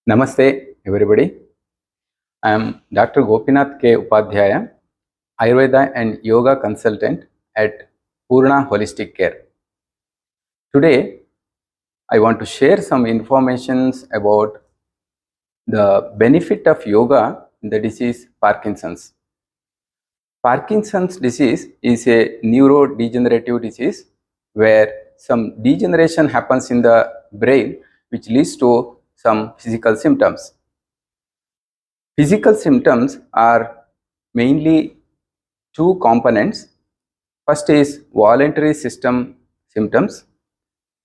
Namaste everybody. I am Dr. Gopinath K. Upadhyaya, Ayurveda and Yoga consultant at Purna Holistic Care. Today, I want to share some informations about the benefit of yoga in the disease Parkinson's. Parkinson's disease is a neurodegenerative disease where some degeneration happens in the brain which leads to some physical symptoms. Physical symptoms are mainly two components. First is voluntary system symptoms.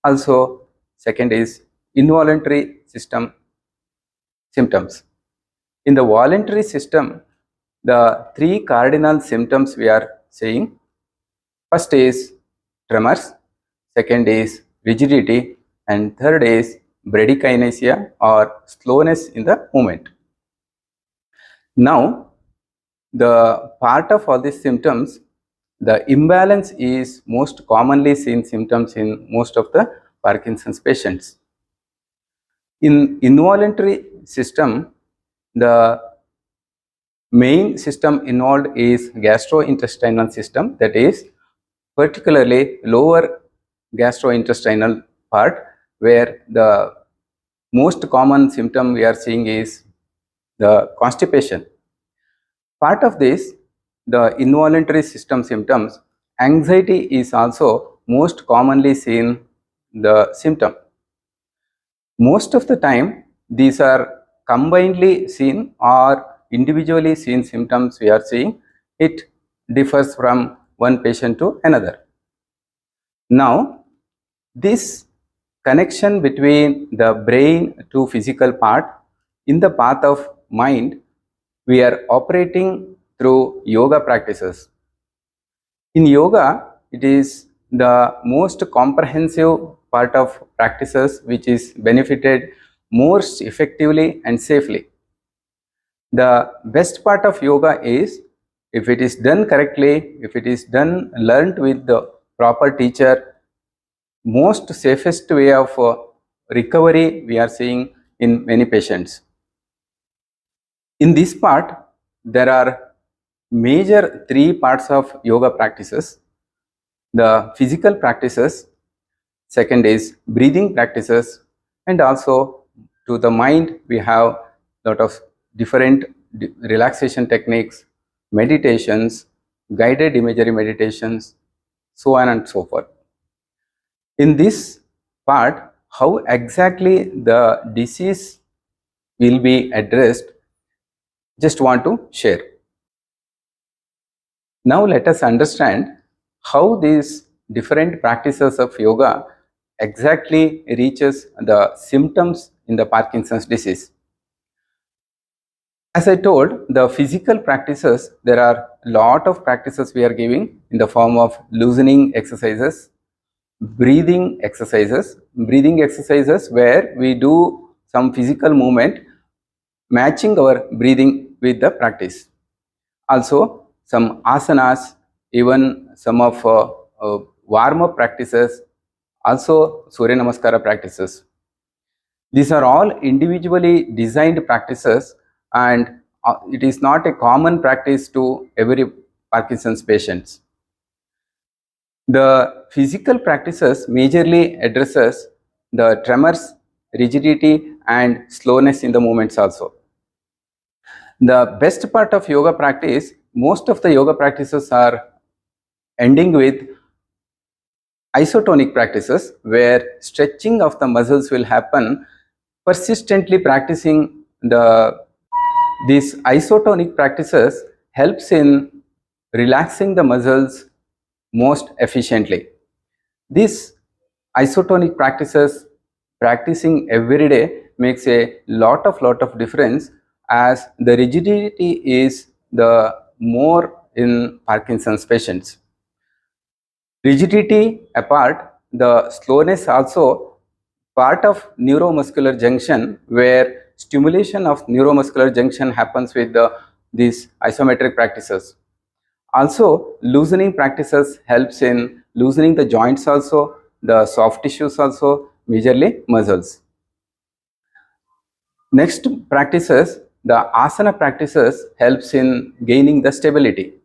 Also, second is involuntary system symptoms. In the voluntary system, the three cardinal symptoms we are saying. First is tremors, second is rigidity, and third is bradykinesia or slowness in the movement. Now, the part of all these symptoms, the imbalance is most commonly seen symptoms in most of the Parkinson's patients. In involuntary system, the main system involved is gastrointestinal system, that is particularly lower gastrointestinal part, where the most common symptom we are seeing is the constipation. Part of this, the involuntary system symptoms, anxiety is also most commonly seen the symptom. Most of the time, these are combinedly seen or individually seen symptoms we are seeing. It differs from one patient to another. Now, this connection between the brain to physical part in the path of mind, we are operating through yoga practices. In yoga, it is the most comprehensive part of practices which is benefited most effectively and safely. The best part of yoga is, if it is done correctly, if it is done learned with the proper teacher, most safest way of recovery we are seeing in many patients. In this part, there are major three parts of yoga practices. The physical practices, second is breathing practices, and also to the mind we have lot of different relaxation techniques, meditations, guided imagery meditations, so on and so forth. In this part, how exactly the disease will be addressed, just want to share. Now let us understand how these different practices of yoga exactly reaches the symptoms in the Parkinson's disease. As I told, the physical practices, there are a lot of practices we are giving in the form of loosening exercises, breathing exercises where we do some physical movement matching our breathing with the practice. Also, some asanas, even some of warm-up practices, also Surya Namaskara practices. These are all individually designed practices, and it is not a common practice to every Parkinson's patients. The physical practices majorly addresses the tremors, rigidity, and slowness in the movements also. The best part of yoga practice, most of the yoga practices are ending with isotonic practices where stretching of the muscles will happen. Persistently practicing these isotonic practices helps in relaxing the muscles most efficiently. These isotonic practices, practicing every day, makes a lot of difference, as the rigidity is the more in Parkinson's patients. Rigidity apart, the slowness also part of neuromuscular junction, where stimulation of neuromuscular junction happens with these isometric practices. Also, loosening practices helps in loosening the joints also, the soft tissues also, majorly muscles. Next practices, the asana practices helps in gaining the stability.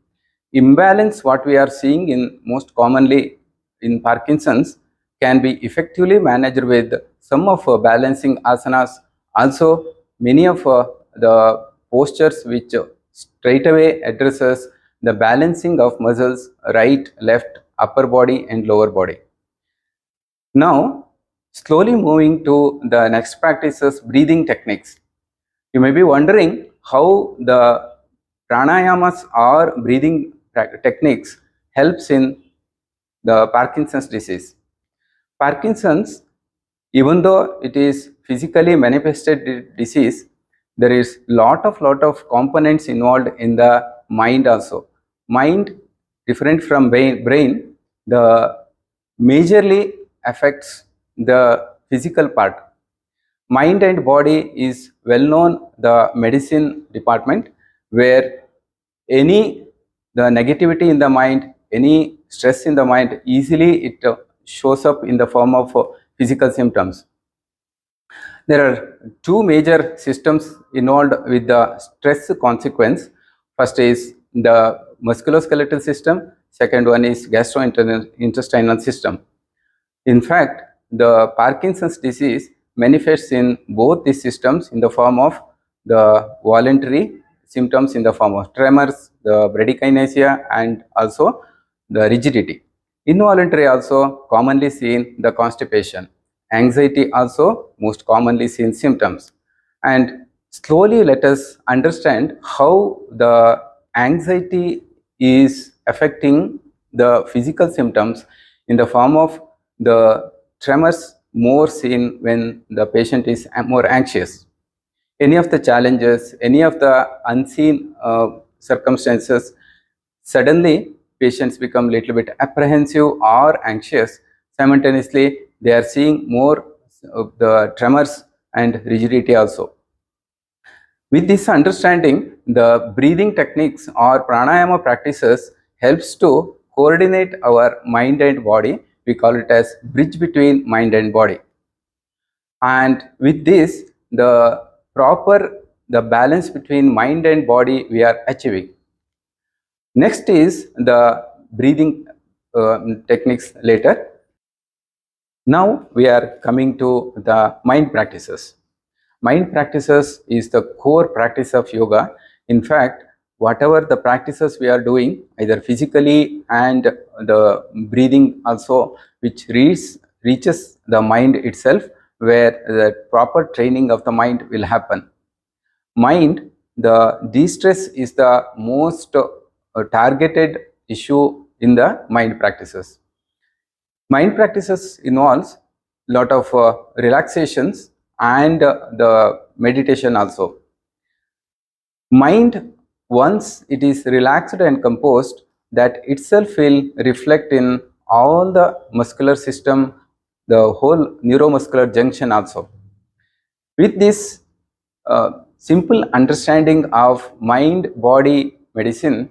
Imbalance what we are seeing in most commonly in Parkinson's can be effectively managed with some of balancing asanas. Also, many of the postures which straight away addresses the balancing of muscles, right, left, upper body and lower body. Now, slowly moving to the next practices, breathing techniques. You may be wondering how the pranayamas or breathing techniques helps in the Parkinson's disease. Parkinson's, even though it is physically manifested disease, there is lot of components involved in the mind also. Mind, different from brain, the majorly affects the physical part. Mind and body is well known the medicine department, where any the negativity in the mind, any stress in the mind, easily it shows up in the form of physical symptoms. There are two major systems involved with the stress consequence. First is the musculoskeletal system, second one is gastrointestinal system. In fact, the Parkinson's disease manifests in both these systems in the form of the voluntary symptoms in the form of tremors, the bradykinesia and also the rigidity. Involuntary also commonly seen the constipation. Anxiety also most commonly seen symptoms. And slowly let us understand how the anxiety is affecting the physical symptoms in the form of the tremors more seen when the patient is more anxious. Any of the challenges, any of the unseen circumstances, suddenly patients become a little bit apprehensive or anxious. Simultaneously, they are seeing more of the tremors and rigidity also. With this understanding, the breathing techniques or pranayama practices helps to coordinate our mind and body. We call it as bridge between mind and body. And with this, the balance between mind and body we are achieving. Next is the breathing techniques later. Now we are coming to the mind practices. Mind practices is the core practice of yoga. In fact, whatever the practices we are doing, either physically and the breathing also, which reaches the mind itself, where the proper training of the mind will happen. Mind, the de-stress is the most targeted issue in the mind practices. Mind practices involves lot of relaxations and the meditation also. Mind, once it is relaxed and composed, that itself will reflect in all the muscular system, the whole neuromuscular junction also. With this simple understanding of mind-body medicine,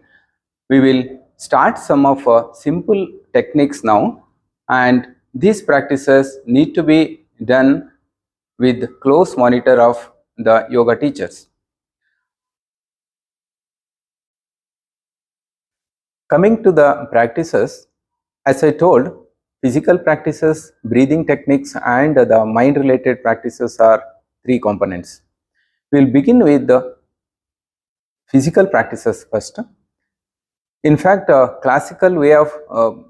we will start some of simple techniques now, and these practices need to be done with close monitor of the yoga teachers. Coming to the practices, as I told, physical practices, breathing techniques and the mind related practices are three components. We will begin with the physical practices first. In fact, classical way of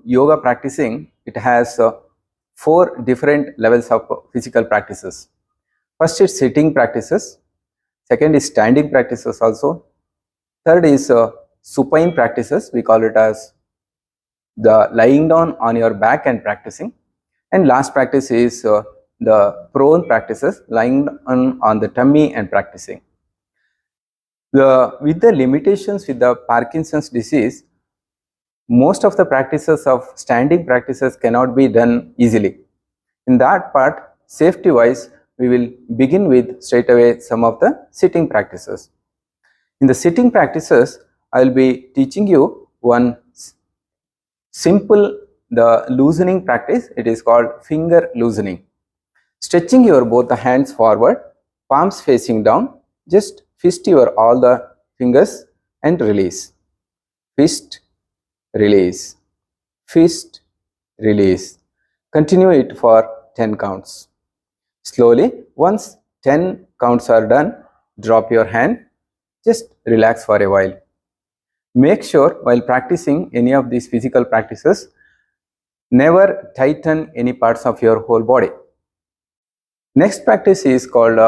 yoga practicing, it has four different levels of physical practices. First is sitting practices, second is standing practices also, third is supine practices, we call it as the lying down on your back and practicing, and last practice is the prone practices, lying on the tummy and practicing. With the limitations with the Parkinson's disease, most of the practices of standing practices cannot be done easily. In that part, safety wise, we will begin with straight away some of the sitting practices. In the sitting practices, I will be teaching you one simple the loosening practice. It is called finger loosening. Stretching your both the hands forward palms facing down, just fist your all the fingers and release. Fist, release. Fist, release. Continue it for 10 counts. Slowly, once 10 counts are done, drop your hand, just relax for a while. Make sure while practicing any of these physical practices, never tighten any parts of your whole body. Next practice is called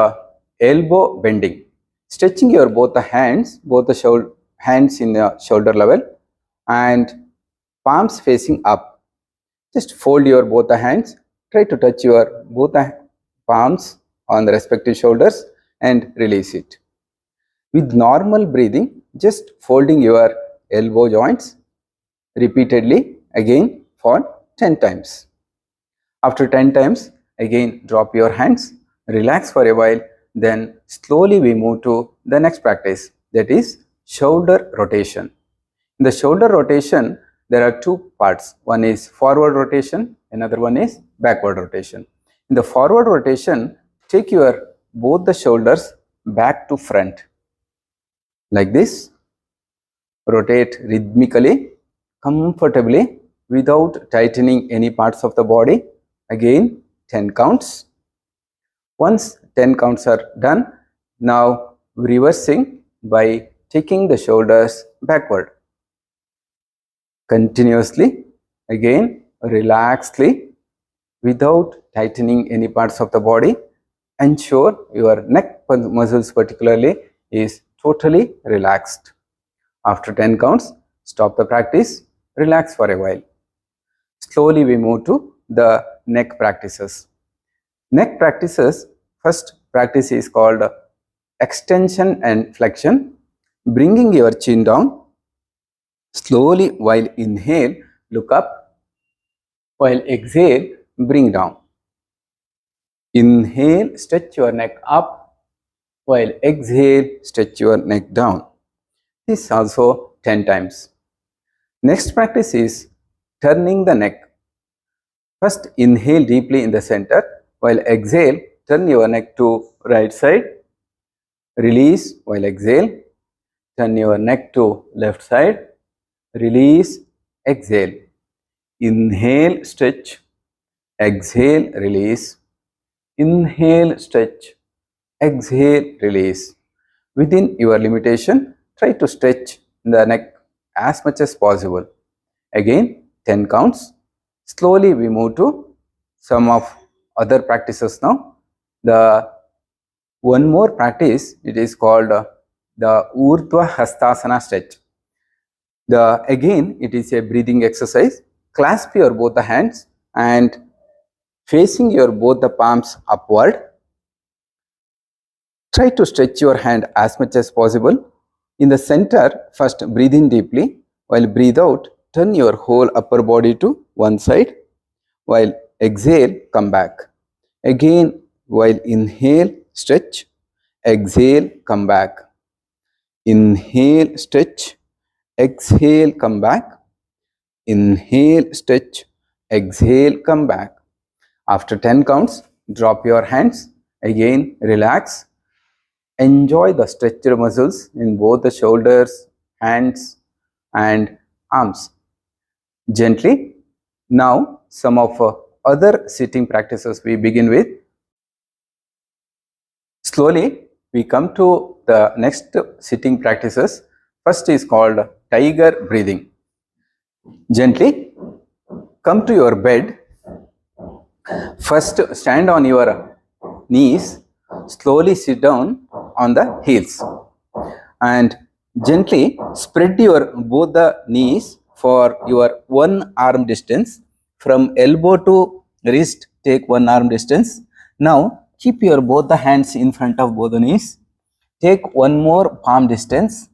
elbow bending. Stretching your both the hands, hands in the shoulder level and palms facing up. Just fold your both the hands. Try to touch your both the palms on the respective shoulders and release it. With normal breathing, just folding your elbow joints repeatedly again for 10 times. After 10 times, again drop your hands, relax for a while, then slowly we move to the next practice, that is shoulder rotation. In the shoulder rotation, there are two parts. One is forward rotation, another one is backward rotation. In the forward rotation, take your both the shoulders back to front. Like this, rotate rhythmically, comfortably, without tightening any parts of the body. Again, 10 counts. Once 10 counts are done, now reversing by taking the shoulders backward. Continuously, again, relaxedly, without tightening any parts of the body. Ensure your neck muscles particularly is totally relaxed. After 10 counts, stop the practice, relax for a while. Slowly we move to the neck practices. Neck practices, first practice is called extension and flexion. Bringing your chin down, slowly while inhale, look up, while exhale, bring down. Inhale, stretch your neck up, while exhale, stretch your neck down. This also 10 times. Next practice is turning the neck. First inhale deeply in the center, while exhale, turn your neck to right side. Release while exhale, turn your neck to left side. Release, exhale. Inhale, stretch. Exhale, release. Inhale, stretch. Exhale, release. Within your limitation, try to stretch the neck as much as possible. Again, 10 counts. Slowly we move to some of other practices now. The one more practice, it is called the Urdhva Hastasana stretch. Again, it is a breathing exercise. Clasp your both the hands and facing your both the palms upward. Try to stretch your hand as much as possible. In the center, first breathe in deeply. While breathe out, turn your whole upper body to one side. While exhale, come back. Again, while inhale, stretch. Exhale, come back. Inhale, stretch. Exhale, come back. Inhale, stretch. Exhale, come back. After 10 counts, drop your hands. Again, relax. Enjoy the stretched muscles in both the shoulders, hands and arms. Gently. Now, some of other sitting practices we begin with. Slowly, we come to the next sitting practices. First is called tiger breathing. Gently come to your bed. First stand on your knees. Slowly sit down on the heels and gently spread your both the knees for your one arm distance. From elbow to wrist, take one arm distance. Now keep your both the hands in front of both the knees. Take one more palm distance